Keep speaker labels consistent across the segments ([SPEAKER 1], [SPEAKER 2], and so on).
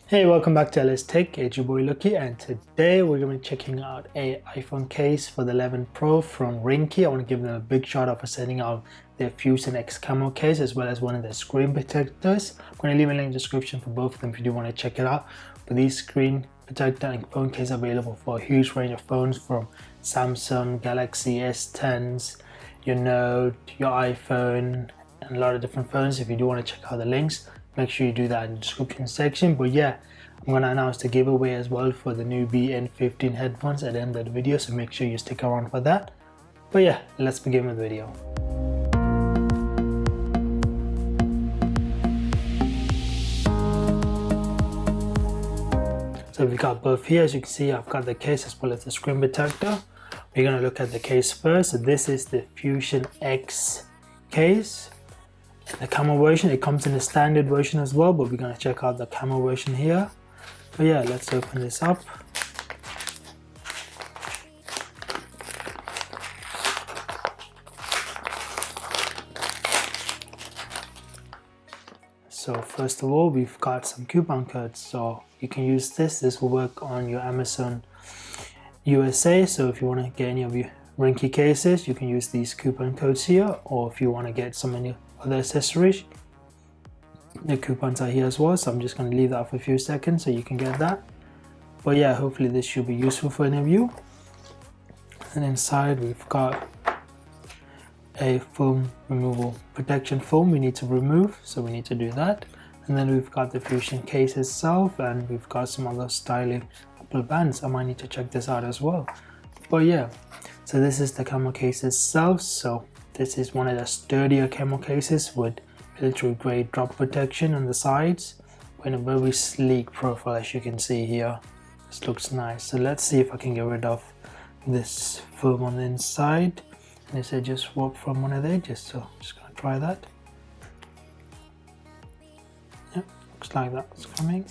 [SPEAKER 1] Hey, welcome back to LS Tech. It's your boy Lucky, and today we're going to be checking out a iPhone case for the 11 Pro from Ringke. I want to give them a big shout out for sending out their Fusion X Camo case as well as one of their screen protectors. I'm going to leave a link in the description for both of them if you do want to check it out. But these screen protector and phone case are available for a huge range of phones from Samsung, Galaxy S10s, your Note, your iPhone, and a lot of different phones. If you do want to check out the links, make sure you do that in the description section. But yeah, I'm gonna announce the giveaway as well for the Nubwo N15 headphones at the end of the video, so make sure you stick around for that. But yeah, let's begin with the video. So we got both here. As you can see, I've got the case as well as the screen protector. We're gonna look at the case first. So this is the Fusion X case. The Camo version, it comes in a standard version as well, but we're going to check out the Camo version here. But yeah, let's open this up. So first of all, we've got some coupon codes, so you can use this will work on your Amazon USA. So if you want to get any of your Ringke cases, you can use these coupon codes here, or if you want to get some other accessories, the coupons are here as well. So I'm just going to leave that for a few seconds so you can get that. But yeah, hopefully this should be useful for any of you. And inside we've got a foam removal protection foam we need to remove, so we need to do that. And then we've got the Fusion case itself, and we've got some other styling rubber bands. I might need to check this out as well. But yeah, so this is the Camo case itself. So this is one of the sturdier Camo cases with military grade drop protection on the sides, in a very sleek profile, as you can see here. This looks nice. So let's see if I can get rid of this foam on the inside. And it said just swap from one of the edges, so I'm just gonna try that. Yep, looks like that's coming.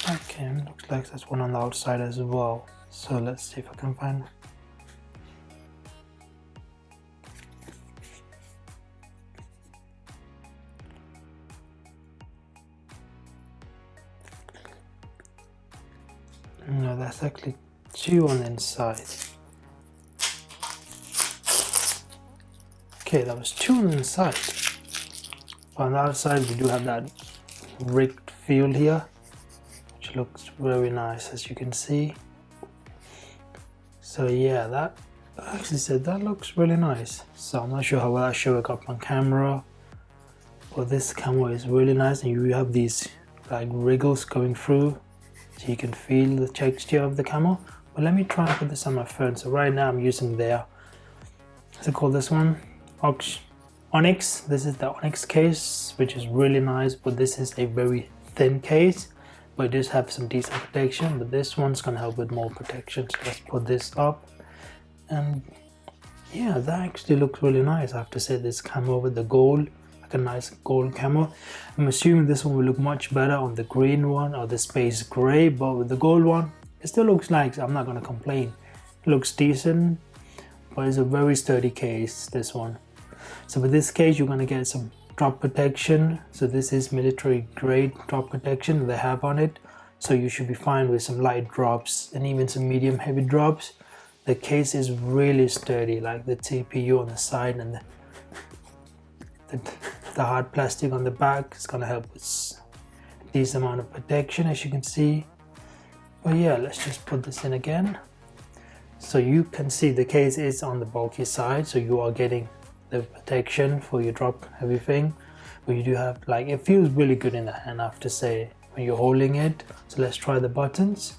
[SPEAKER 1] Okay, looks like there's one on the outside as well. So let's see if I can find. No, that's actually two on the inside. Okay, that was two on the inside. On the outside, we do have that rigged field here, which looks very nice, as you can see. So yeah, that actually said that looks really nice. So I'm not sure how well that show up on camera, but this Camo is really nice, and you have these like wriggles going through, so you can feel the texture of the Camo. But let me try and put this on my phone. So right now I'm using their, what's it called, this one? Onyx. This is the Onyx case, which is really nice, but this is a very thin case, but it does have some decent protection. But this one's gonna help with more protection. So let's put this up, and yeah, that actually looks really nice. I have to say, this Camo with the gold, like a nice gold Camo. I'm assuming this one will look much better on the green one or the space gray, but with the gold one, it still looks nice. I'm not gonna complain. It looks decent, but it's a very sturdy case, this one. So with this case, you're gonna get some drop protection. So this is military grade drop protection they have on it. So you should be fine with some light drops and even some medium heavy drops. The case is really sturdy, like the TPU on the side and the hard plastic on the back is gonna help with this amount of protection, as you can see. But yeah, let's just put this in again. So you can see the case is on the bulky side, so you are getting the protection for your drop everything, but you do have, like, it feels really good in the hand, I have to say, when you're holding it. So let's try the buttons.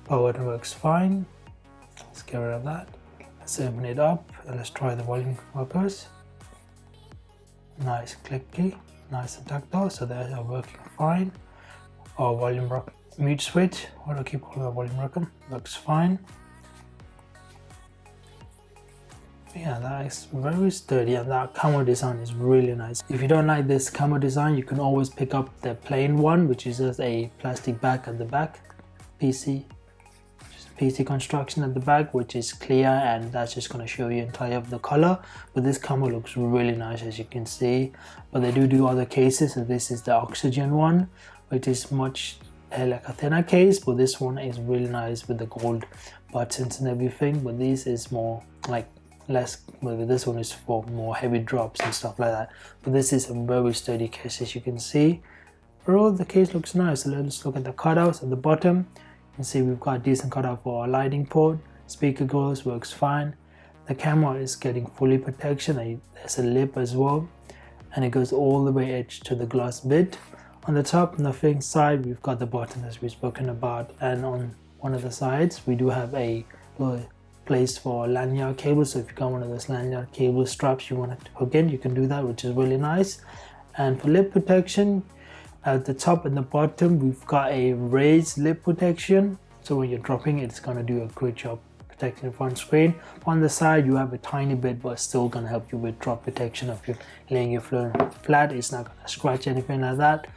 [SPEAKER 1] Power button works fine. Let's get rid of that. Let's open it up and let's try the volume rockers. Nice clicky, nice and tactile, so they are working fine. Our volume rock mute switch, what do I keep calling the volume rocker, looks fine. Yeah, that is very sturdy, and that Camo design is really nice. If you don't like this Camo design, you can always pick up the plain one, which is just a plastic back at the back, PC, just PC construction at the back, which is clear, and that's just going to show you entirely of the color. But this Camo looks really nice, as you can see. But they do other cases, so this is the oxygen one, which is much like a thinner case, but this one is really nice with the gold buttons and everything. But this is more like less, well, this one is for more heavy drops and stuff like that. But this is a very sturdy case, as you can see. Overall, the case looks nice. So let's look at the cutouts at the bottom. You can see we've got a decent cutout for our lighting port. Speaker goes, works fine. The camera is getting fully protection. There's a lip as well, and it goes all the way edge to the glass bit. On the top and the thing side, we've got the button as we've spoken about, and on one of the sides we do have a little place for lanyard cable. So if you got one of those lanyard cable straps you want to hook in, you can do that, which is really nice. And for lip protection, at the top and the bottom we've got a raised lip protection, so when you're dropping it, it's going to do a great job protecting the front screen. On the side you have a tiny bit, but it's still going to help you with drop protection. If you're laying your phone flat, it's not going to scratch anything like that.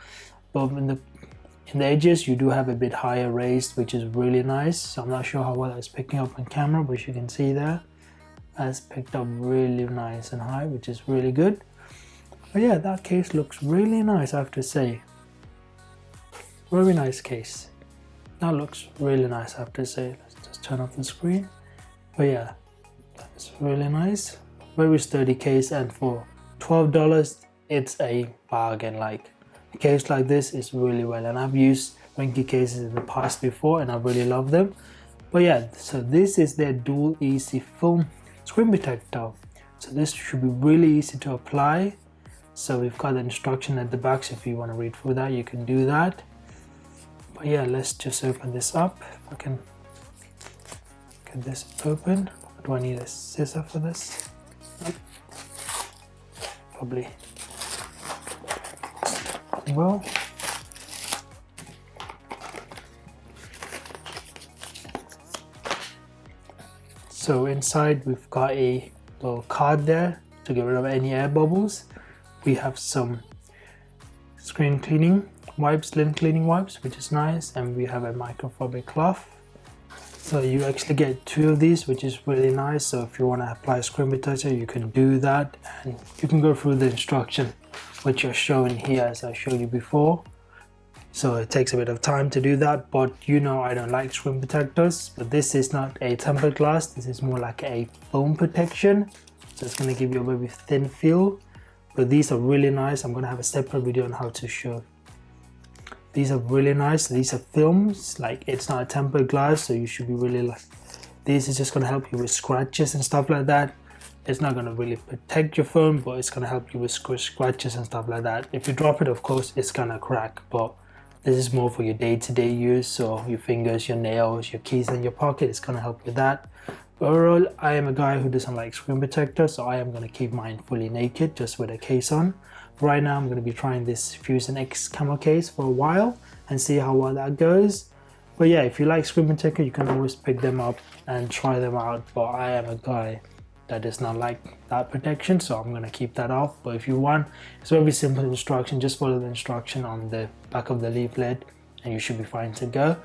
[SPEAKER 1] But in the edges you do have a bit higher raised, which is really nice. So I'm not sure how well that's picking up on camera, but you can see there that's picked up really nice and high, which is really good. But yeah, that case looks really nice, I have to say. Very nice case. That looks really nice, I have to say. Let's just turn off the screen. But yeah, that's really nice. Very sturdy case, and for $12 it's a bargain. Like, a case like this is really well, and I've used Ringke cases in the past before and I really love them. But yeah, so this is their dual easy film screen protector. So this should be really easy to apply. So we've got the instruction at the back, so if you want to read through that, you can do that. But yeah, let's just open this up. If I can get this open. Do I need a scissor for this? Nope. Probably. Well, so inside we've got a little card there to get rid of any air bubbles. We have some screen cleaning wipes, lint cleaning wipes, which is nice, and we have a microfiber cloth. So you actually get two of these, which is really nice. So if you want to apply a screen protector, you can do that, and you can go through the instruction which are shown here as I showed you before. So it takes a bit of time to do that, but you know I don't like screen protectors. But this is not a tempered glass, this is more like a foam protection, so it's going to give you a very thin feel. But these are really nice. I'm going to have a separate video on how to show. These are really nice. These are films, like it's not a tempered glass, so you should be really like, this is just going to help you with scratches and stuff like that. It's not going to really protect your phone, but it's going to help you with scratches and stuff like that. If you drop it, of course it's going to crack, but this is more for your day-to-day use, so your fingers, your nails, your keys in your pocket, it's going to help with that. But overall, I am a guy who doesn't like screen protector, so I am going to keep mine fully naked, just with a case on. Right now I'm going to be trying this Fusion X Camo case for a while and see how well that goes. But yeah, if you like screen protector, you can always pick them up and try them out. But I am a guy that does not like that protection, so I'm going to keep that off. But if you want, it's a very simple instruction. Just follow the instruction on the back of the leaflet and you should be fine to go.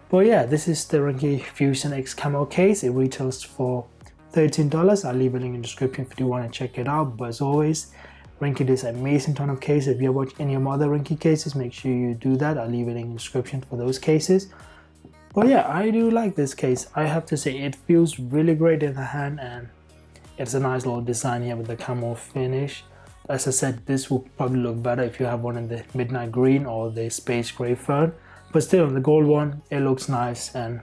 [SPEAKER 1] But yeah, this is the Ringke Fusion X Camo case. It retails for $13. I'll leave a link in the description if you want to check it out. But as always, Ringke does an amazing ton of cases. If you watch any of my other Ringke cases, make sure you do that. I'll leave a link in the description for those cases. But yeah, I do like this case. I have to say, it feels really great in the hand, and it's a nice little design here with the camo finish. As I said, this will probably look better if you have one in the midnight green or the space gray phone. But still, the gold one, it looks nice and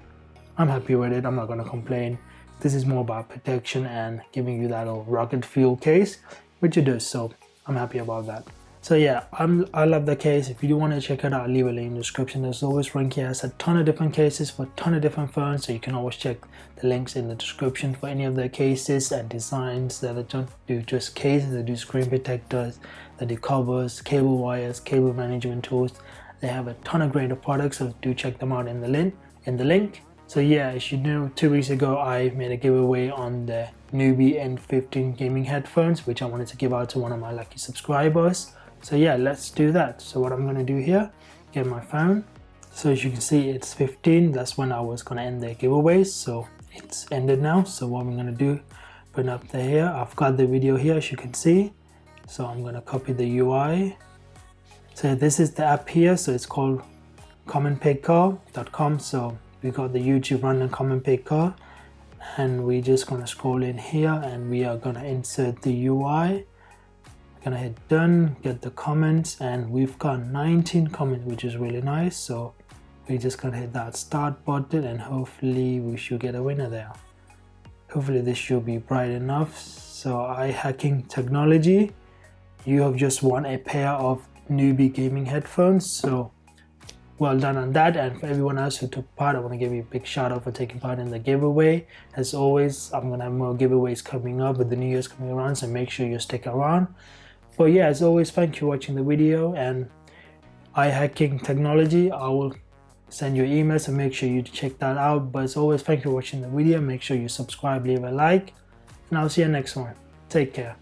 [SPEAKER 1] I'm happy with it. I'm not going to complain. This is more about protection and giving you that little rugged feel case, which it does, so I'm happy about that. So yeah, I love the case. If you do want to check it out, I'll leave a link in the description. As always, Ringke has a ton of different cases for a ton of different phones, so you can always check the links in the description for any of their cases and designs. That they don't do just cases, they do screen protectors, they do covers, cable wires, cable management tools. They have a ton of great products, so do check them out in the link. So yeah, as you know, 2 weeks ago I made a giveaway on the Nubwo N15 gaming headphones, which I wanted to give out to one of my lucky subscribers. So yeah, let's do that. So what I'm going to do here, get my phone, So as you can see, it's 15. That's when I was gonna end the giveaway, so it's ended now. So what I'm gonna do, bring up the here. I've got the video here, as you can see. So I'm gonna copy the UI. So this is the app here. So it's called commentpicker.com. So we got the YouTube random comment picker, and we're just gonna scroll in here, and we are gonna insert the UI. Gonna hit done, get the comments, and we've got 19 comments, which is really nice. So we're just gonna hit that start button, and hopefully we should get a winner there. Hopefully this should be bright enough. So hacking technology, you have just won a pair of Nubwo gaming headphones. So well done on that, and for everyone else who took part, I want to give you a big shout out for taking part in the giveaway. As always, I'm gonna have more giveaways coming up with the New Year's coming around, so make sure you stick around. But yeah, as always, thank you for watching the video, and hacking technology, I will send you an email, so make sure you check that out. But as always, thank you for watching the video. Make sure you subscribe, leave a like, and I'll see you next one. Take care.